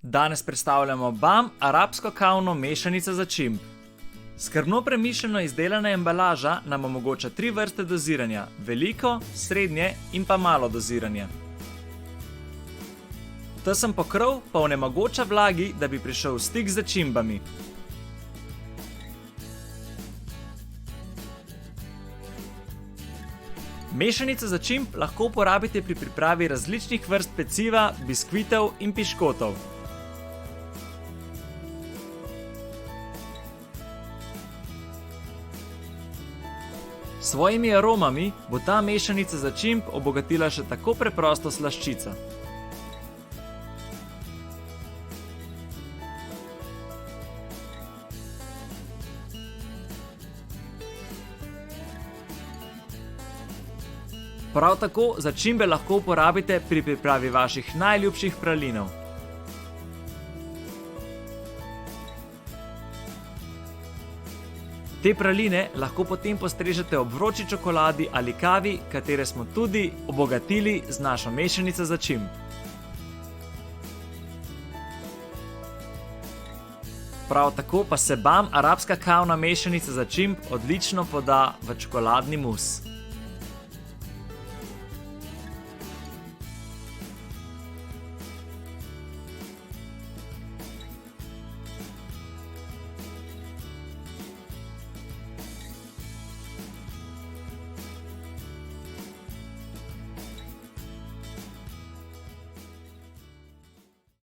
Danes predstavljamo BAM arabsko kavno mešanico začimb. Skrbno premišljeno izdelana embalaža nam omogoča 3 vrste doziranja: veliko, srednje in pa malo doziranje. Tesen pokrov pa onemogoča vlagi, da bi prišel v stik z začimbami. Mešanico začimb lahko uporabite pri pripravi različnih vrst peciva, biskvitov in piškotov. S svojimi aromami bo ta mešanica začimb obogatila še tako preprosto slaščico. Prav tako začimbe lahko uporabite pri pripravi vaših najljubših pralinov. Te praline lahko potem postrežete ob vroči čokoladi ali kavi, katere smo tudi obogatili z našo mešanico začimb. Prav tako pa se BAM arabska kavna mešanica začimb odlično poda v čokoladni mus.